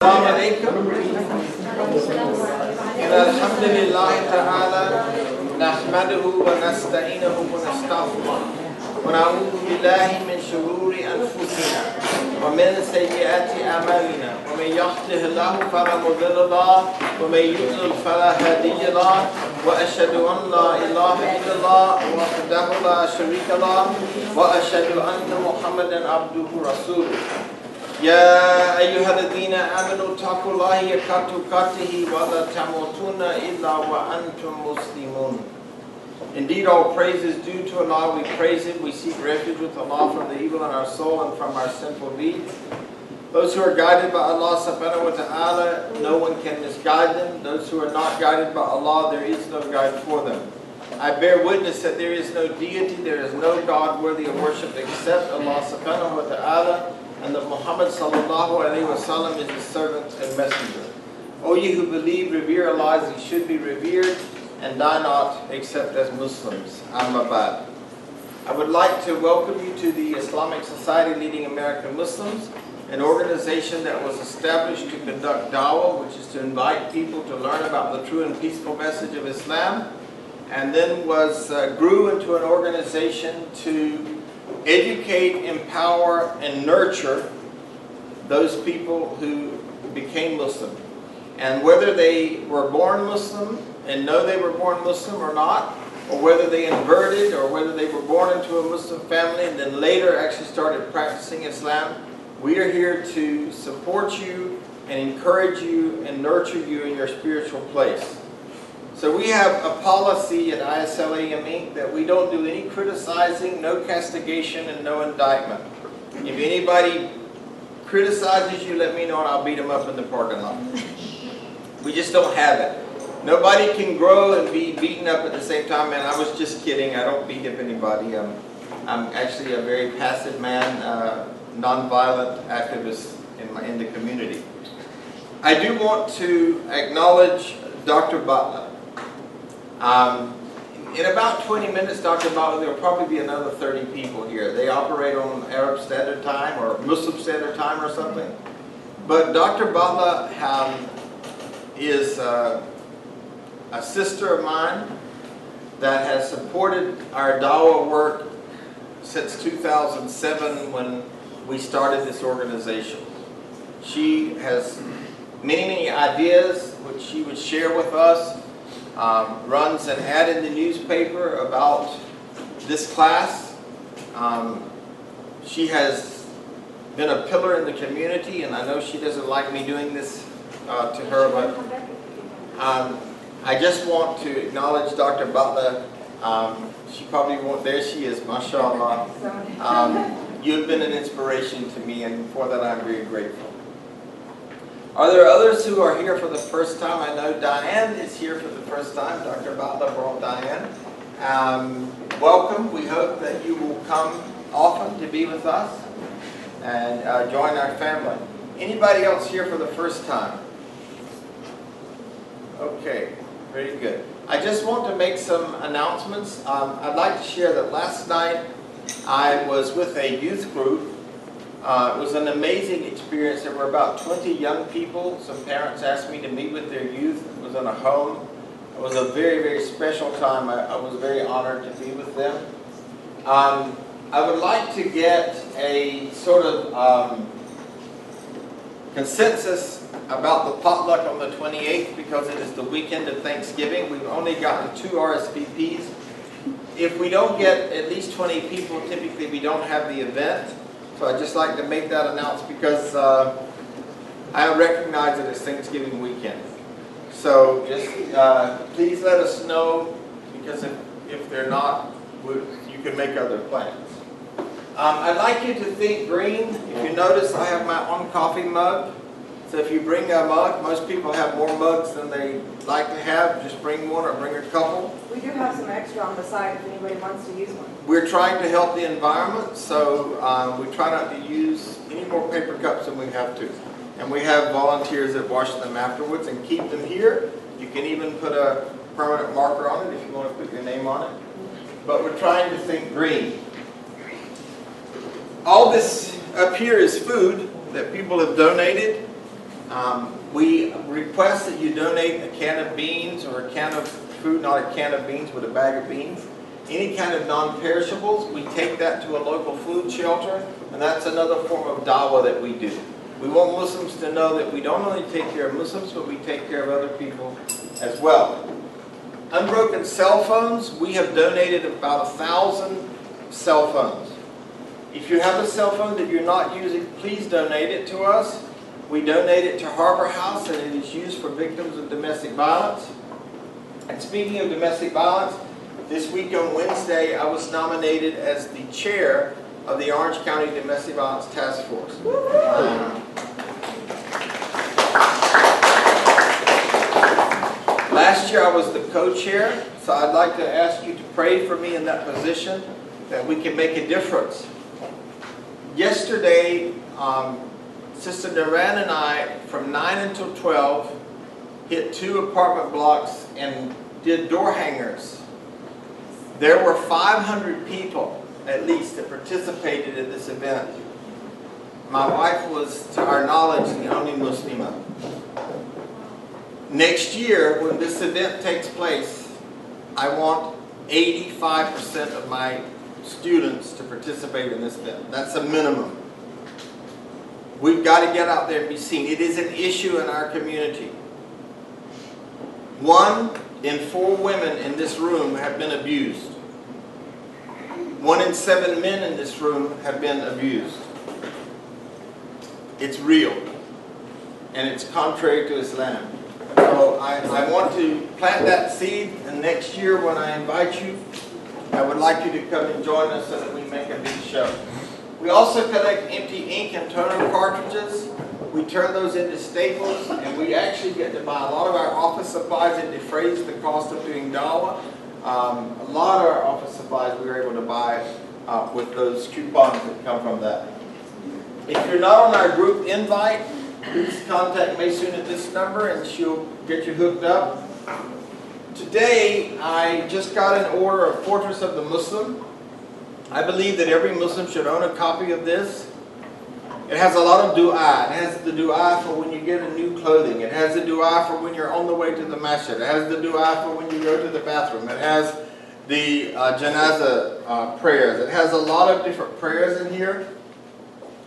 السلام عليكم. إن الحمد لله تعالى نحمده ونستعينه ونستغفره ونعوذ بالله من شرور أنفسنا ومن سيئات أعمالنا ومن يهده الله فلا مضل له ومن يضلل فلا هادي له وأشهد أن لا إله إلا الله وحده لا شريك له وأشهد أن محمدا عبده ورسوله. يا أيها الذين آمنوا اتقوا الله حق تقاته ولا تموتن إلا وأنتم مسلمون. Indeed, all praise is due to Allah. We praise Him. We seek refuge with Allah from the evil in our soul and from our sinful deeds. Those who are guided by Allah subhanahu wa ta'ala, no one can misguide them. Those who are not guided by Allah, there is no guide for them. I bear witness that there is no deity, there is no God worthy of worship except Allah subhanahu wa ta'ala, and that Muhammad sallallahu alayhi wa sallam is his servant and messenger. O ye who believe, revere Allah as he should be revered, and die not except as Muslims. Amma ba'd. I would like to welcome you to the Islamic Society Leading American Muslims, an organization that was established to conduct dawah, which is to invite people to learn about the true and peaceful message of Islam, and then grew into an organization to educate, empower, and nurture those people who became Muslim. And whether they were born Muslim and know they were born Muslim or not, or whether they inverted, or whether they were born into a Muslim family and then later actually started practicing Islam, we are here to support you and encourage you and nurture you in your spiritual place. So we have a policy at ISLAM Inc. that we don't do any criticizing, no castigation, and no indictment. If anybody criticizes you, let me know and I'll beat them up in the parking lot. We just don't have it. Nobody can grow and be beaten up at the same time. And I was just kidding. I don't beat up anybody. I'm actually a very passive man, non-violent activist in the community. I do want to acknowledge Dr. Butler. In about 20 minutes, Dr. Butler, there will probably be another 30 people here. They operate on Arab Standard Time or Muslim Standard Time or something. But Dr. Butler is a sister of mine that has supported our dawah work since 2007 when we started this organization. She has many ideas which she would share with us. Runs an ad in the newspaper about this class. She has been a pillar in the community, and I know she doesn't like me doing this to her, but I just want to acknowledge Dr. Butler. She probably won't, there she is, mashallah. You've been an inspiration to me, and for that I'm very grateful. Are there others who are here for the first time? I know Diane is here for the first time. Dr. Butler brought Diane. Welcome. We hope that you will come often to be with us and join our family. Anybody else here for the first time? Okay, very good. I just want to make some announcements. I'd like to share that last night I was with a youth group. It was an amazing experience. There were about 20 young people. Some parents asked me to meet with their youth. It was in a home. It was a very, very special time. I was very honored to be with them. I would like to get a sort of consensus about the potluck on the 28th because it is the weekend of Thanksgiving. We've only gotten 2 RSVPs. If we don't get at least 20 people, typically we don't have the event. So I'd just like to make that announcement because I recognize that it's Thanksgiving weekend. So just please let us know, because if they're not, you can make other plans. I'd like you to think green. If you notice, I have my own coffee mug. So if you bring a mug, most people have more mugs than they like to have. Just bring one or bring a couple. We do have some extra on the side if anybody wants to use one. We're trying to help the environment, so we try not to use any more paper cups than we have to. And we have volunteers that wash them afterwards and keep them here. You can even put a permanent marker on it if you want to put your name on it. But we're trying to think green. All this up here is food that people have donated. We request that you donate a can of beans or a can of food, not a can of beans, but a bag of beans. Any kind of non-perishables, we take that to a local food shelter, and that's another form of dawah that we do. We want Muslims to know that we don't only take care of Muslims, but we take care of other people as well. Unbroken cell phones, we have donated about 1,000 cell phones. If you have a cell phone that you're not using, please donate it to us. We donate it to Harbor House, and it is used for victims of domestic violence. And speaking of domestic violence, this week on Wednesday, I was nominated as the chair of the Orange County Domestic Violence Task Force. Last year I was the co-chair, so I'd like to ask you to pray for me in that position, that we can make a difference. Yesterday, Sister Duran and I, from 9 until 12, hit 2 apartment blocks and did door hangers. There were 500 people, at least, that participated in this event. My wife was, to our knowledge, the only Muslima. Next year, when this event takes place, I want 85% of my students to participate in this event. That's a minimum. We've got to get out there and be seen. It is an issue in our community. 1 in 4 women in this room have been abused. 1 in 7 men in this room have been abused. It's real. And it's contrary to Islam. So I want to plant that seed, and next year when I invite you, I would like you to come and join us so that we make a big show. We also collect empty ink and toner cartridges. We turn those into staples, and we actually get to buy a lot of our office supplies. It defrays the cost of doing dawah. A lot of our office supplies we were able to buy with those coupons that come from that. If you're not on our group invite, please contact Maysoon at this number and she'll get you hooked up. Today, I just got an order of Fortress of the Muslim. I believe that every Muslim should own a copy of this. It has a lot of dua. It has the dua for when you get a new clothing. It has the dua for when you're on the way to the masjid. It has the dua for when you go to the bathroom. It has the janazah prayers. It has a lot of different prayers in here.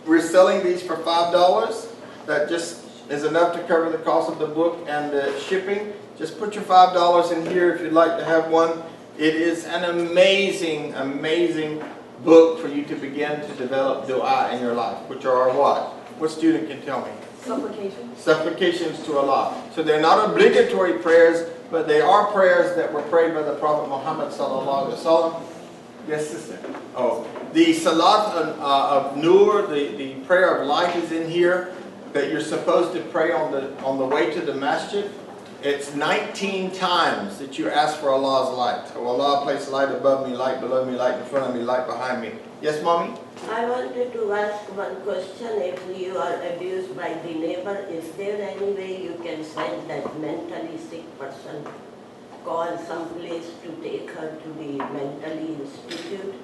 We're selling these for $5. That just is enough to cover the cost of the book and the shipping. Just put your $5 in here if you'd like to have one. It is an amazing, amazing book for you to begin to develop dua in your life, which are what? What student can tell me? Supplications. Supplications to Allah. So they're not obligatory prayers, but they are prayers that were prayed by the Prophet Muhammad sallallahu alaihi wasallam. Yes, sister? Oh, the Salat of Nur, the prayer of light is in here that you're supposed to pray on the way to the masjid. It's 19 times that you ask for Allah's light. Oh Allah, place light above me, light below me, light in front of me, light behind me. Yes, mommy? I wanted to ask one question. If you are abused by the neighbor, is there any way you can send that mentally sick person, call some place to take her to the mental institute?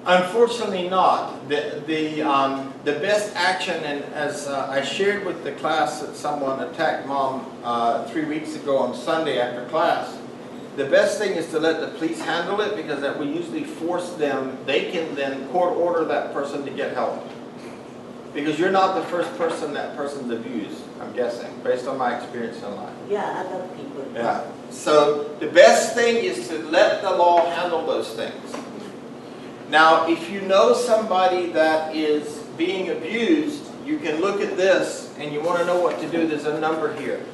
Unfortunately not. The best action, and as I shared with the class that someone attacked mom 3 weeks ago on Sunday after class, the best thing is to let the police handle it, because that will usually force them, they can then court order that person to get help. Because you're not the first person that person's abused, I'm guessing, based on my experience in life. Yeah, other people. Yeah. So the best thing is to let the law handle those things. Now, if you know somebody that is being abused, you can look at this and you want to know what to do. There's a number here.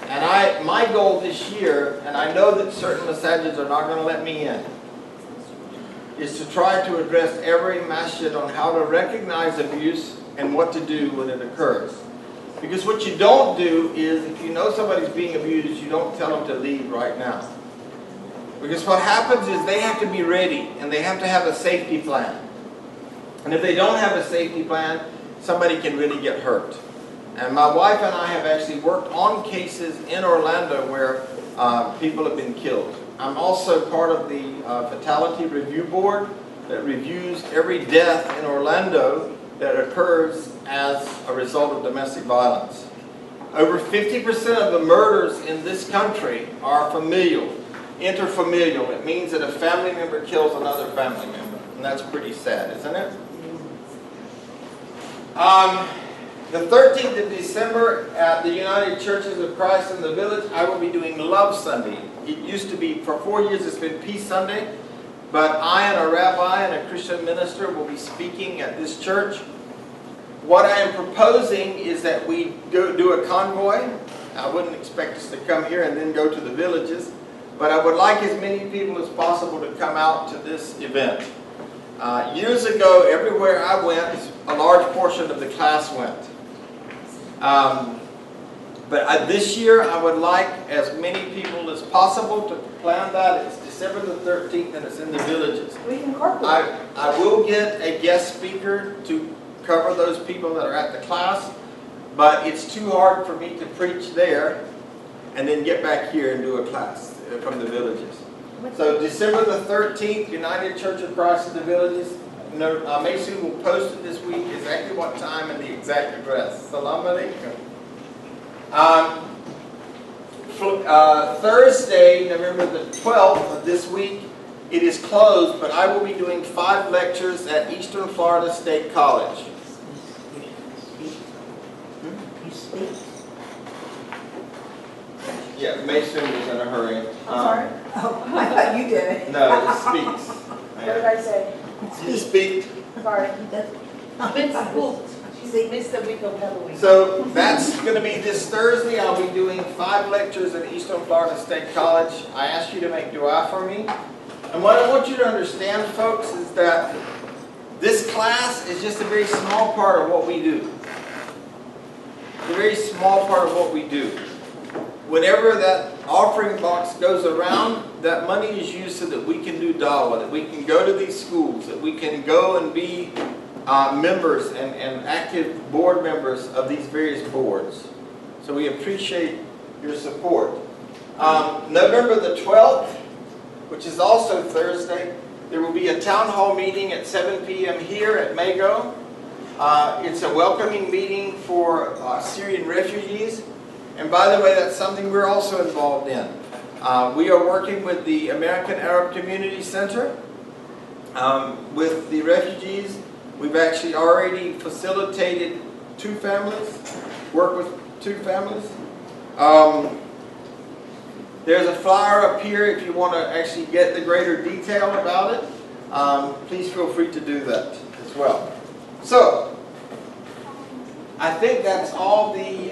And my goal this year, and I know that certain masajids are not going to let me in, is to try to address every masjid on how to recognize abuse and what to do when it occurs. Because what you don't do is, if you know somebody's being abused, you don't tell them to leave right now. Because what happens is they have to be ready, and they have to have a safety plan. And if they don't have a safety plan, somebody can really get hurt. And my wife and I have actually worked on cases in Orlando where people have been killed. I'm also part of the Fatality Review Board that reviews every death in Orlando that occurs as a result of domestic violence. Over 50% of the murders in this country are familial, interfamilial. It means that a family member kills another family member, and that's pretty sad, isn't it? The 13th of December at the United Churches of Christ in the Village, I will be doing Love Sunday. It used to be, for 4 years, it's been Peace Sunday, but I and a rabbi and a Christian minister will be speaking at this church. What I am proposing is that we do a convoy. I wouldn't expect us to come here and then go to the villages, but I would like as many people as possible to come out to this event. Years ago, everywhere I went, a large portion of the class went. But this year, I would like as many people as possible to plan that. It's December the 13th, and it's in the villages. We can carpool. I will get a guest speaker to cover those people that are at the class, but it's too hard for me to preach there and then get back here and do a class from the villages. So December the 13th, United Church of Christ in the Villages. Mason will post it this week, exactly what time and the exact address. Salam alaikum. Thursday, November the 12th of this week, it is closed, but I will be doing 5 lectures at Eastern Florida State College. Yeah, Mason was in a hurry. I'm sorry? Oh, I thought you did it. No, it speaks. What did I say? You speak. Sorry. She missed the week of Halloween. So that's going to be this Thursday. I'll be doing 5 lectures at Eastern Florida State College. I asked you to make dua for me. And what I want you to understand, folks, is that this class is just a very small part of what we do. It's a very small part of what we do. Whenever that offering box goes around, that money is used so that we can do dawah, that we can go to these schools, that we can go and be members and active board members of these various boards. So we appreciate your support. November the 12th, which is also Thursday, there will be a town hall meeting at 7 p.m. here at Mago. It's a welcoming meeting for Syrian refugees. And by the way, that's something we're also involved in. We are working with the American Arab Community Center with the refugees. We've actually already facilitated 2 families, worked with 2 families. There's a flyer up here if you want to actually get the greater detail about it. Please feel free to do that as well. So, I think that's all the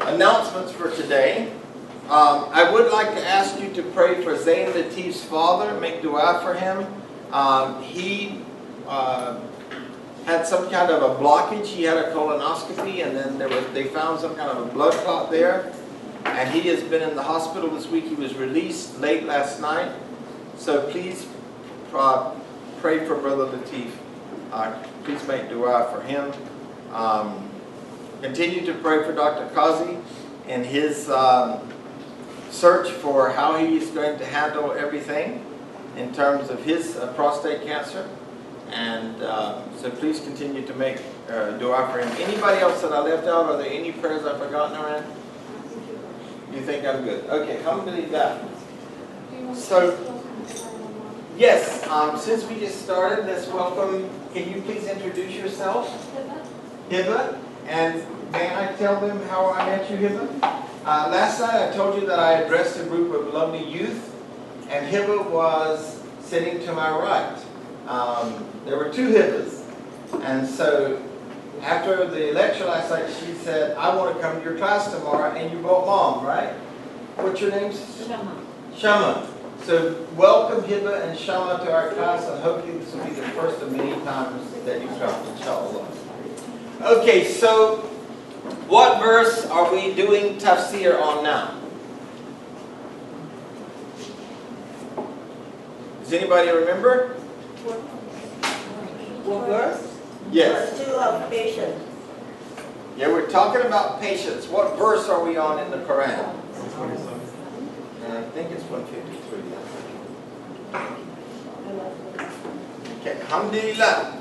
announcements for today. I would like to ask you to pray for Zayn Latif's father, make dua for him. He had some kind of a blockage. He had a colonoscopy, and then they found some kind of a blood clot there. And he has been in the hospital this week. He was released late last night. So please pray for Brother Latif. Please make dua for him. Continue to pray for Dr. Kazi in his search for how he is going to handle everything in terms of his prostate cancer. And so please continue to make dua for him. Anybody else that I left out? Are there any prayers I've forgotten around? You think I'm good? Okay, alhamdulillah. So, yes, since we just started, let's welcome, can you please introduce yourself? Hiba. And may I tell them how I met you, Hiba? Last night I told you that I addressed a group of lovely youth, and Hiba was sitting to my right. There were 2 Hibas. And so after the lecture last night, she said, I want to come to your class tomorrow, and you brought Mom, right? What's your name? Shama. Shama. So welcome Hiba and Shama to our class, and hopefully this will be the first of many times that you come, inshallah. Okay, so what verse are we doing tafsir on now? Does anybody remember? What verse? Yes. Verse 2 of patience. Yeah, we're talking about patience. What verse are we on in the Quran? I think it's 153. Okay, alhamdulillah.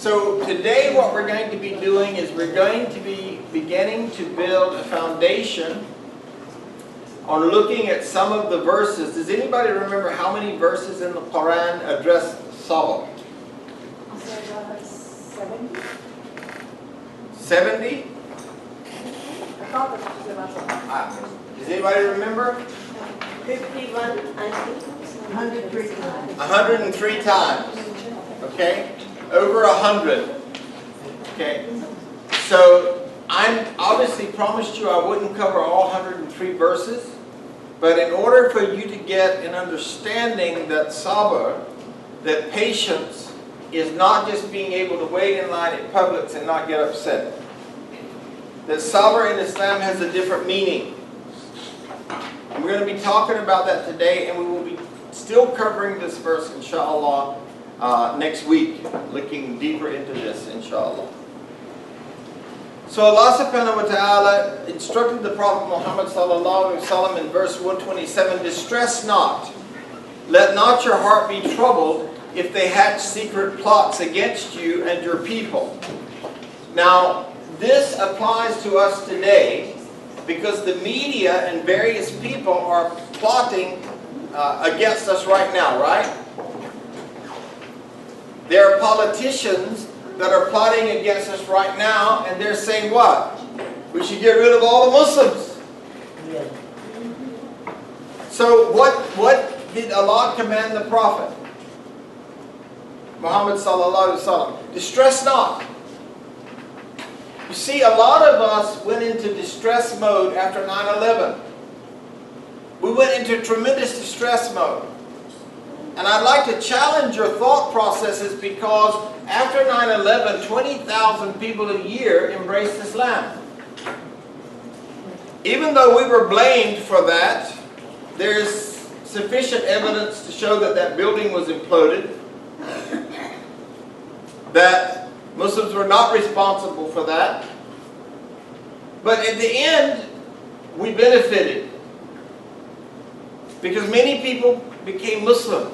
So today what we're going to be doing is we're going to be beginning to build a foundation on looking at some of the verses. Does anybody remember how many verses in the Quran address Sabr? 70? 70? I thought that's what you said last time. Does anybody remember? 51, I think. 103 times. 103 times. Okay? Over 100. Okay? So, I obviously promised you I wouldn't cover all 103 verses. But in order for you to get an understanding that Sabr, that patience, is not just being able to wait in line at Publix and not get upset. That Sabr in Islam has a different meaning. And we're going to be talking about that today, and we will be still covering this verse, inshallah, next week, looking deeper into this, inshallah. So Allah subhanahu wa ta'ala instructed the Prophet Muhammad sallallahu alaihi wasallam in verse 127, "Distress not, let not your heart be troubled if they hatch secret plots against you and your people." Now, this applies to us today because the media and various people are plotting against us right now, right? There are politicians that are plotting against us right now, and they're saying what? We should get rid of all the Muslims. Yeah. So what did Allah command the Prophet Muhammad sallallahu alaihi wasallam? Distress not. You see, a lot of us went into distress mode after 9/11. We went into tremendous distress mode. And I'd like to challenge your thought processes because after 9/11, 20,000 people a year embraced Islam. Even though we were blamed for that, there's sufficient evidence to show that that building was imploded, that Muslims were not responsible for that. But at the end, we benefited because many people became Muslim.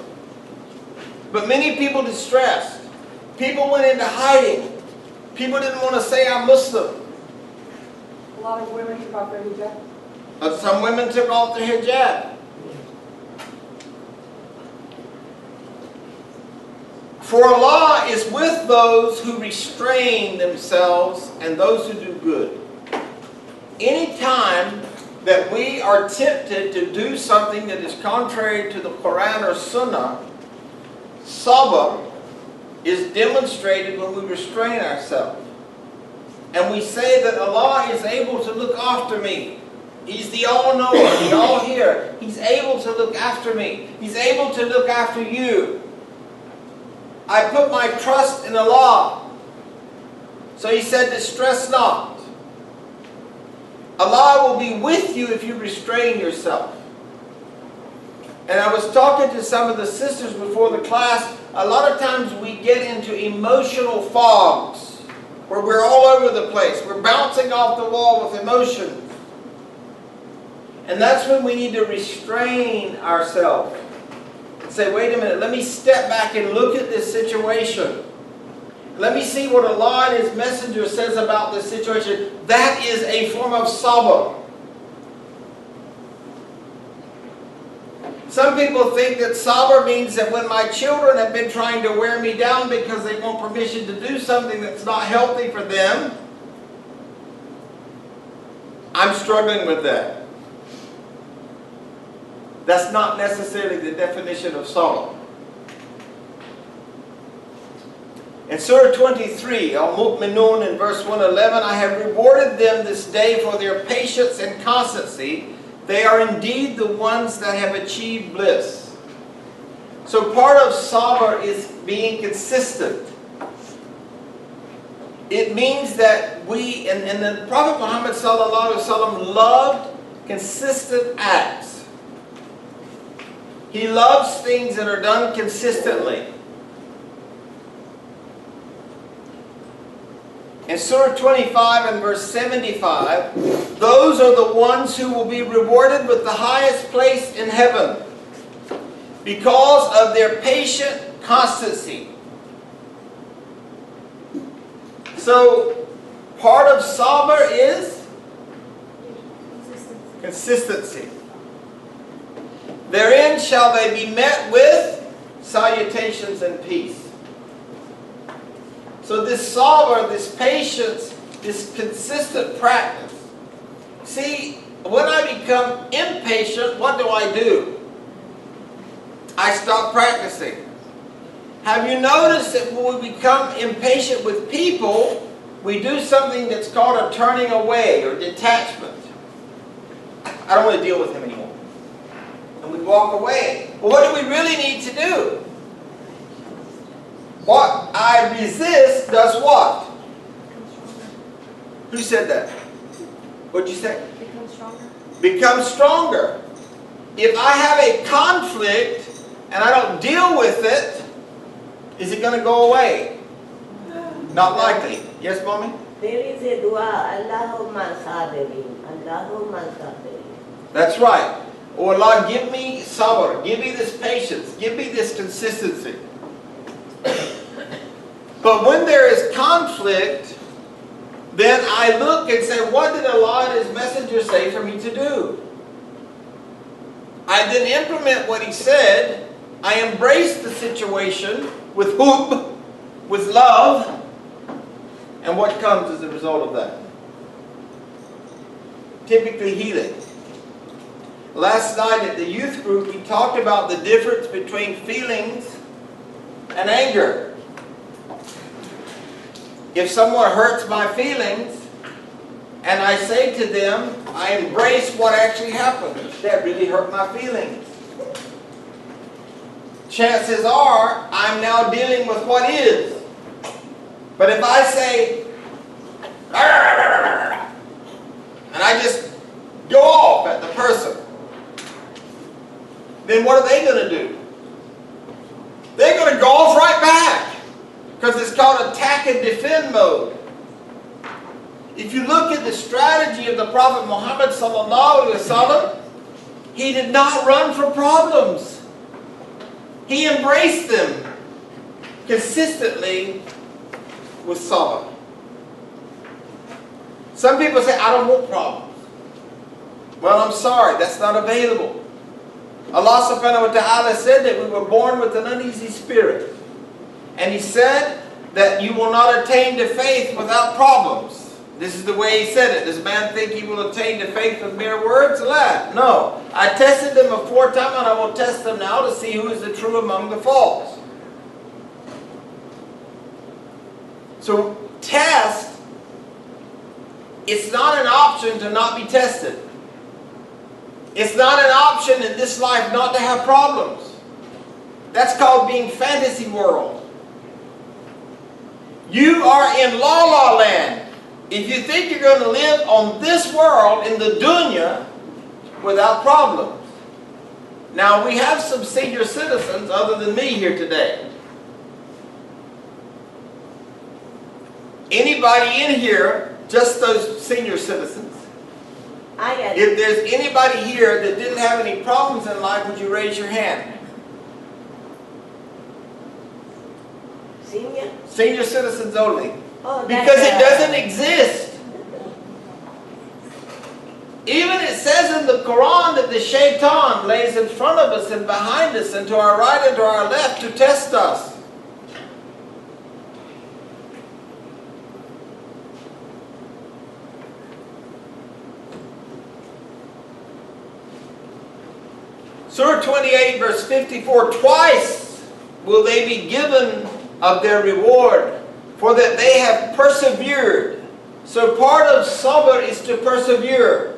But many people distressed. People went into hiding. People didn't want to say, "I'm Muslim." A lot of women took off their hijab. But some women took off their hijab. For Allah is with those who restrain themselves and those who do good. Any time that we are tempted to do something that is contrary to the Quran or Sunnah, Sabr is demonstrated when we restrain ourselves. And we say that Allah is able to look after me. He's the all-knower, the all-hearer. He's able to look after me. He's able to look after you. I put my trust in Allah. So He said, distress not. Allah will be with you if you restrain yourself. And I was talking to some of the sisters before the class. A lot of times we get into emotional fogs where we're all over the place. We're bouncing off the wall with emotions. And that's when we need to restrain ourselves. And say, wait a minute, let me step back and look at this situation. Let me see what Allah and His Messenger says about this situation. That is a form of sabr. Some people think that sabr means that when my children have been trying to wear me down because they want permission to do something that's not healthy for them, I'm struggling with that. That's not necessarily the definition of sabr. In Surah 23, Al-Mu'minun, in verse 111, I have rewarded them this day for their patience and constancy. They are indeed the ones that have achieved bliss. So part of sabr is being consistent. It means that we, and the Prophet Muhammad sallallahu alaihi wasallam loved consistent acts. He loves things that are done consistently. In Surah 25 and verse 75, those are the ones who will be rewarded with the highest place in heaven because of their patient constancy. So, part of sabr is consistency. Therein shall they be met with salutations and peace. So this sabr, this patience, this consistent practice. See, when I become impatient, what do? I stop practicing. Have you noticed that when we become impatient with people, we do something that's called a turning away or detachment? I don't want to deal with him anymore. And we walk away. But what do we really need to do? What I resist does what? Who said that? What'd you say? Become stronger. Become stronger. If I have a conflict and I don't deal with it, is it going to go away? Not likely. Yes, Mommy? There is a dua, Allahumma sabirin, Allahumma sabirin. That's right. Oh Allah, give me sabr, give me this patience, give me this consistency. But when there is conflict, then I look and say, what did Allah and His Messenger say for me to do? I then implement what He said. I embrace the situation with hub, with love. And what comes as a result of that? Typically healing. Last night at the youth group, we talked about the difference between feelings and anger. If someone hurts my feelings, and I say to them, I embrace what actually happened. That really hurt my feelings. Chances are, I'm now dealing with what is. But if I say, and I just go off at the person, then what are they going to do? They're going to go off right back. Because it's called attack and defend mode. If you look at the strategy of the Prophet Muhammad sallallahu alaihi wasallam, he did not run from problems. He embraced them consistently with sabr. Some people say, I don't want problems. Well, I'm sorry, that's not available. Allah subhanahu wa ta'ala said that we were born with an uneasy spirit. And He said that you will not attain to faith without problems. This is the way He said it. Does man think he will attain to faith with mere words? La. No. I tested them aforetime and I will test them now to see who is the true among the false. So, test, it's not an option to not be tested. It's not an option in this life not to have problems. That's called being fantasy world. You are in la la land. If you think you're going to live on this world in the dunya without problems. Now we have some senior citizens other than me here today. Anybody in here, just those senior citizens? If there's anybody here that didn't have any problems in life, would you raise your hand? Senior? Senior citizens only. Oh, because it doesn't exist. Even it says in the Quran that the shaitan lays in front of us and behind us and to our right and to our left to test us. Surah 28 verse 54, twice will they be given of their reward, for that they have persevered. So part of sabr is to persevere.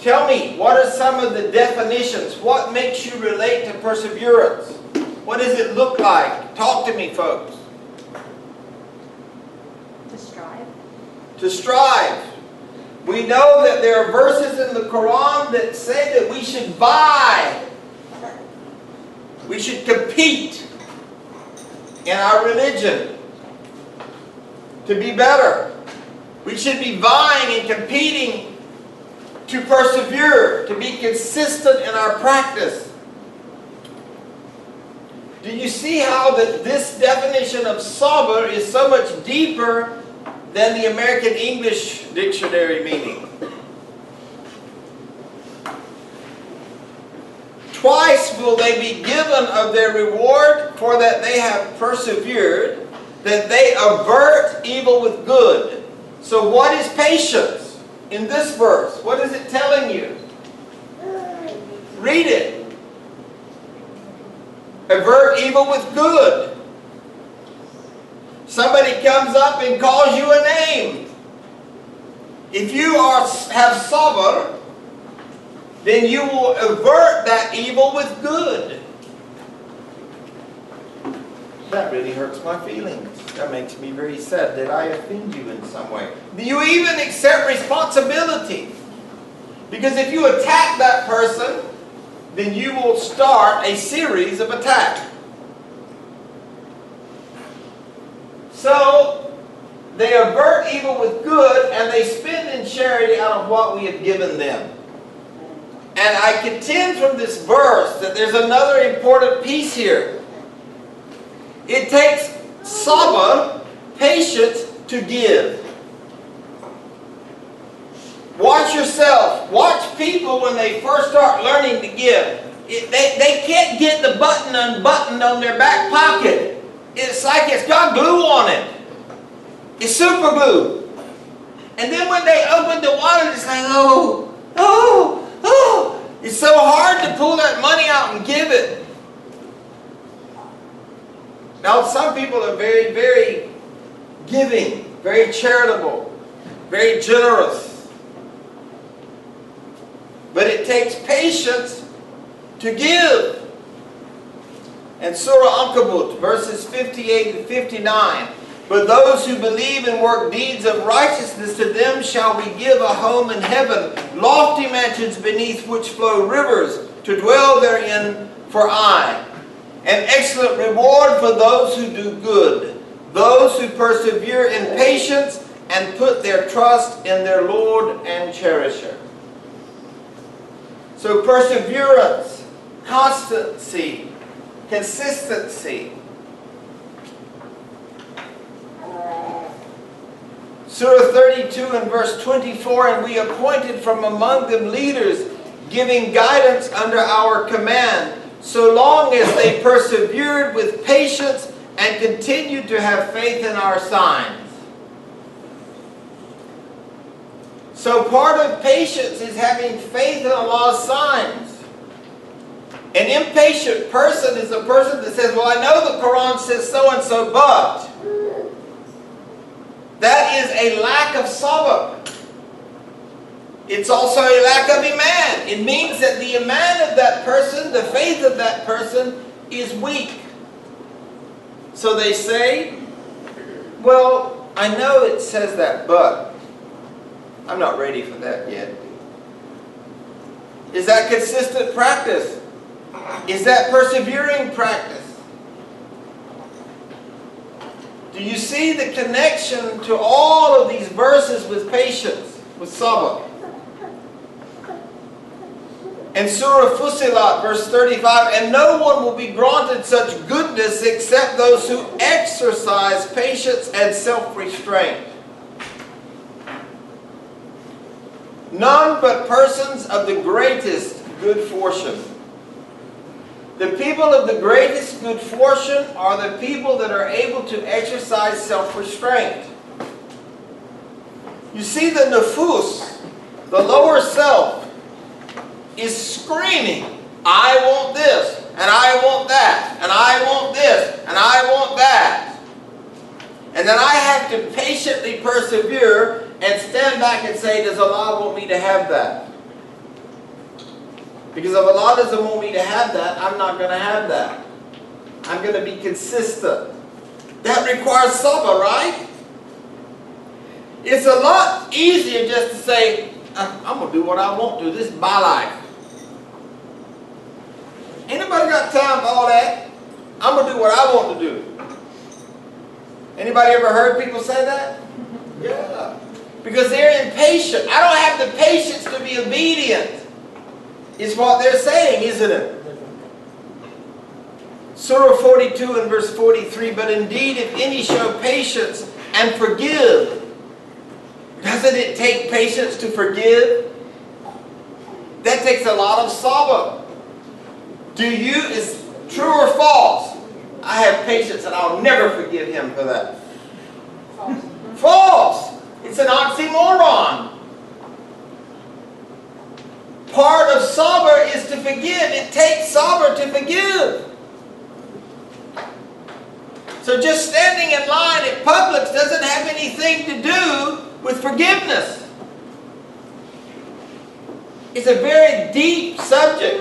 Tell me, what are some of the definitions? What makes you relate to perseverance? What does it look like? Talk to me, folks. To strive. To strive. We know that there are verses in the Quran that say that we should vie. We should compete in our religion to be better. We should be vying and competing to persevere, to be consistent in our practice. Do you see how that this definition of sabr is so much deeper than the American English dictionary meaning? Twice will they be given of their reward, for that they have persevered, that they avert evil with good. So what is patience in this verse? What is it telling you? Read it. Avert evil with good. Somebody comes up and calls you a name. If you have sabr, then you will avert that evil with good. That really hurts my feelings. That makes me very sad. Did I offend you in some way? Do you even accept responsibility? Because if you attack that person, then you will start a series of attacks. So, they avert evil with good, and they spend in charity out of what we have given them. And I contend from this verse that there's another important piece here. It takes sabr, patience, to give. Watch yourself. Watch people when they first start learning to give. They can't get the button unbuttoned on their back pocket. It's like it's got glue on it. It's super glue. And then when they open the wallet, it's like, oh, oh, oh. It's so hard to pull that money out and give it. Now, some people are very, very giving, very charitable, very generous. But it takes patience to give. And Surah Ankabut, verses 58 and 59. But those who believe and work deeds of righteousness, to them shall we give a home in heaven, lofty mansions beneath which flow rivers, to dwell therein for aye. An excellent reward for those who do good, those who persevere in patience and put their trust in their Lord and Cherisher. So perseverance, constancy, consistency. Surah 32 and verse 24, and we appointed from among them leaders, giving guidance under our command, so long as they persevered with patience and continued to have faith in our signs. So part of patience is having faith in Allah's signs. An impatient person is a person that says, well, I know the Quran says so and so, but that is a lack of sabr. It's also a lack of iman. It means that the iman of that person, the faith of that person, is weak. So they say, well, I know it says that, but I'm not ready for that yet. Is that consistent practice? Is that persevering practice? Do you see the connection to all of these verses with patience, with sabr? And Surah Fussilat, verse 35, and no one will be granted such goodness except those who exercise patience and self-restraint. None but persons of the greatest good fortune. The people of the greatest good fortune are the people that are able to exercise self-restraint. You see, the nufus, the lower self, is screaming, I want this, and I want that, and I want this, and I want that. And then I have to patiently persevere and stand back and say, does Allah want me to have that? Because if Allah doesn't want me to have that, I'm not going to have that. I'm going to be consistent. That requires sabr, right? It's a lot easier just to say, I'm going to do what I want to. This is my life. Anybody got time for all that? I'm going to do what I want to do. Anybody ever heard people say that? Yeah. Because they're impatient. I don't have the patience to be obedient. Is what they're saying, isn't it? Surah 42 and verse 43, but indeed if any show patience and forgive, doesn't it take patience to forgive? That takes a lot of sabr. Is true or false? I have patience and I'll never forgive him for that. False. False. It's an oxymoron. Part of sabr is to forgive. It takes sabr to forgive. So just standing in line at Publix doesn't have anything to do with forgiveness. It's a very deep subject.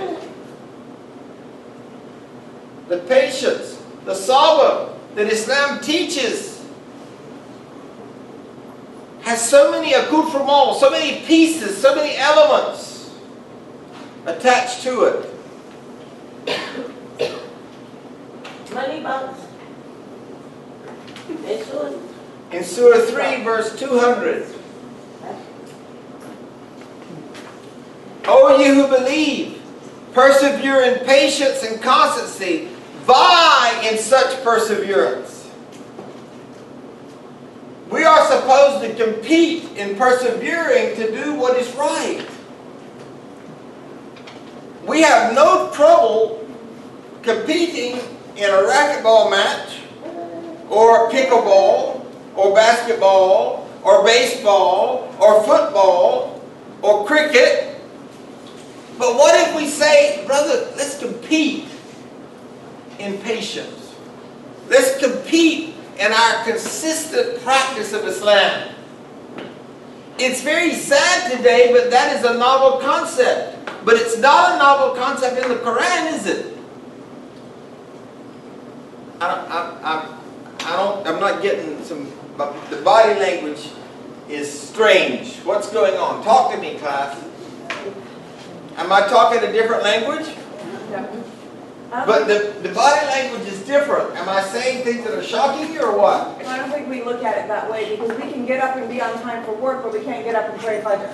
The patience, the sabr that Islam teaches has so many accoutrements, so many pieces, so many elements attached to it. Money box. In Surah 3, verse 200. O you who believe, persevere in patience and constancy, vie in such perseverance. We are supposed to compete in persevering to do what is right. We have no trouble competing in a racquetball match, or pickleball, or basketball, or baseball, or football, or cricket. But what if we say, brother, let's compete in patience. Let's compete in our consistent practice of Islam. It's very sad today, but that is a novel concept. But it's not a novel concept in the Quran, is it? I'm not getting some. The body language is strange. What's going on? Talk to me, class. Am I talking a different language? No. But the body language is different. Am I saying things that are shocking you or what? I don't think we look at it that way, because we can get up and be on time for work, but we can't get up and pray Fajr.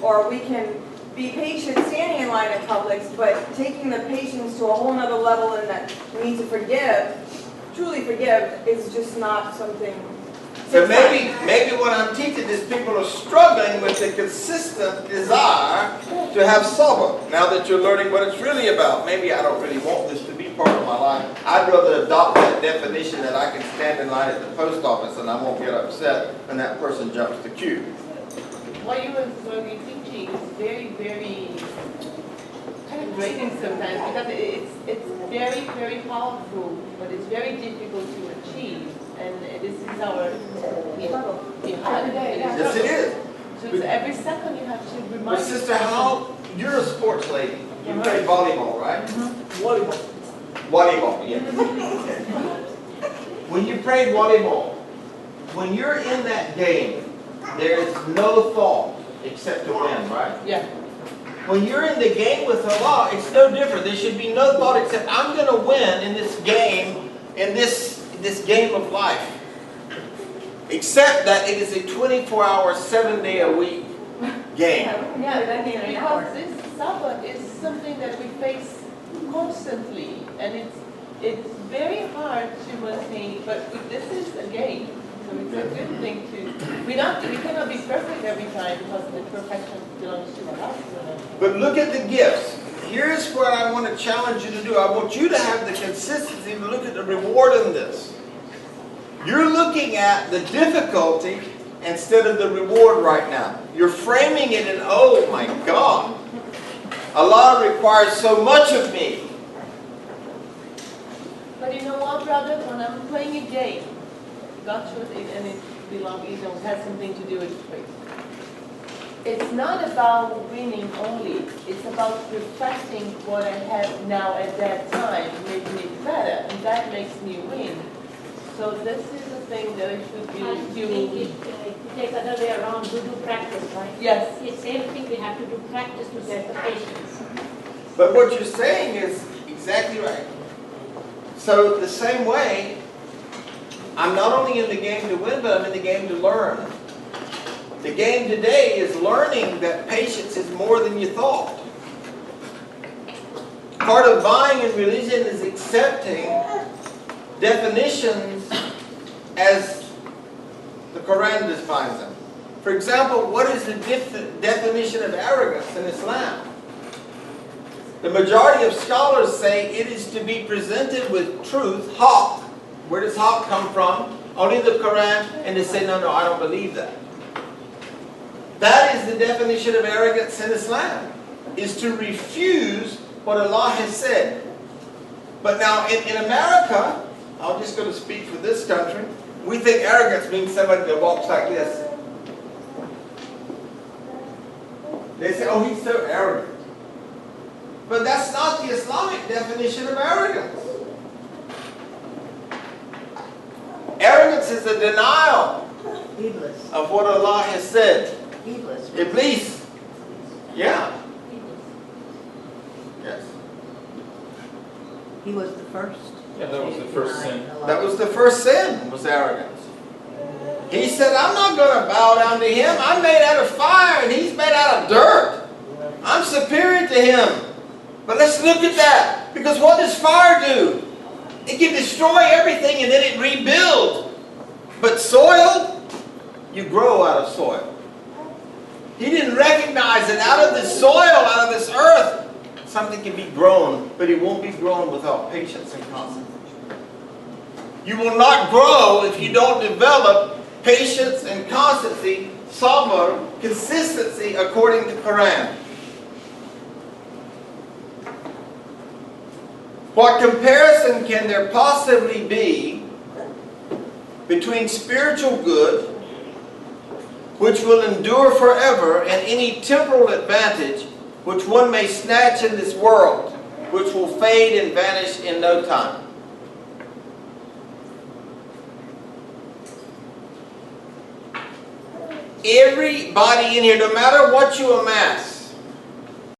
Or we can be patient standing in line at Publix, but taking the patience to a whole nother level, and that we need to forgive, truly forgive, is just not something. So maybe what I'm teaching is people are struggling with the consistent desire to have sabr. Now that you're learning what it's really about, maybe I don't really want this to be part of my life. I'd rather adopt that definition that I can stand in line at the post office and I won't get upset when that person jumps the queue. What you're teaching is very, very kind of grating sometimes, because it's very, very powerful, but it's very difficult to achieve. And this is our Every day, yeah. Yes, it is. So it's every second you have to But remind sister, yourself. you're a sports lady. You play volleyball, right? Volleyball. Volleyball, yeah. When you play volleyball, when you're in that game, there is no thought except to win, right? Yeah. When you're in the game with Allah, it's no different. There should be no thought except I'm going to win in this game, in this game of life. Except that it is a 24-hour, 7-day-a-week game. Yeah, because this sabr is something that we face constantly, and it's very hard to maintain. But this is a game, so it's a good thing to. We cannot be perfect every time, because the perfection belongs to Allah. But look at the gifts. Here's what I want to challenge you to do. I want you to have the consistency to look at the reward in this. You're looking at the difficulty instead of the reward right now. You're framing it in, oh my God, Allah requires so much of me. But you know what, brother? When I'm playing a game, God chose it, and it has something to do with faith. It's not about winning only. It's about perfecting what I have now at that time, making it better, and that makes me win. So this is the thing that I should be doing. To take other way around, to do practice, right? Yes. It's the same thing, we have to do practice to get the patience. But what you're saying is exactly right. So the same way, I'm not only in the game to win, but I'm in the game to learn. The game today is learning that patience is more than you thought. Part of buying in religion is accepting definitions as the Quran defines them. For example, what is the definition of arrogance in Islam? The majority of scholars say it is to be presented with truth, haqq. Where does haqq come from? Only the Quran, and they say, no, I don't believe that. That is the definition of arrogance in Islam, is to refuse what Allah has said. But now in America, I'm just going to speak for this country, we think arrogance means somebody that walks like this. They say, oh, he's so arrogant. But that's not the Islamic definition of arrogance. Arrogance is a denial Heedless. of what Allah has said. Heedless. Iblis. Yeah. Yes. He was the first. Yeah, that was the first sin. That was the first sin, was arrogance. He said, I'm not going to bow down to him. I'm made out of fire and he's made out of dirt. I'm superior to him. But let's look at that. Because what does fire do? It can destroy everything and then it rebuilds. But soil, you grow out of soil. He didn't recognize that out of this soil, out of this earth, something can be grown, but it won't be grown without patience and constancy. You will not grow if you don't develop patience and constancy, sabr, consistency according to Quran. What comparison can there possibly be between spiritual good, which will endure forever, and any temporal advantage which one may snatch in this world, which will fade and vanish in no time? Everybody in here, no matter what you amass,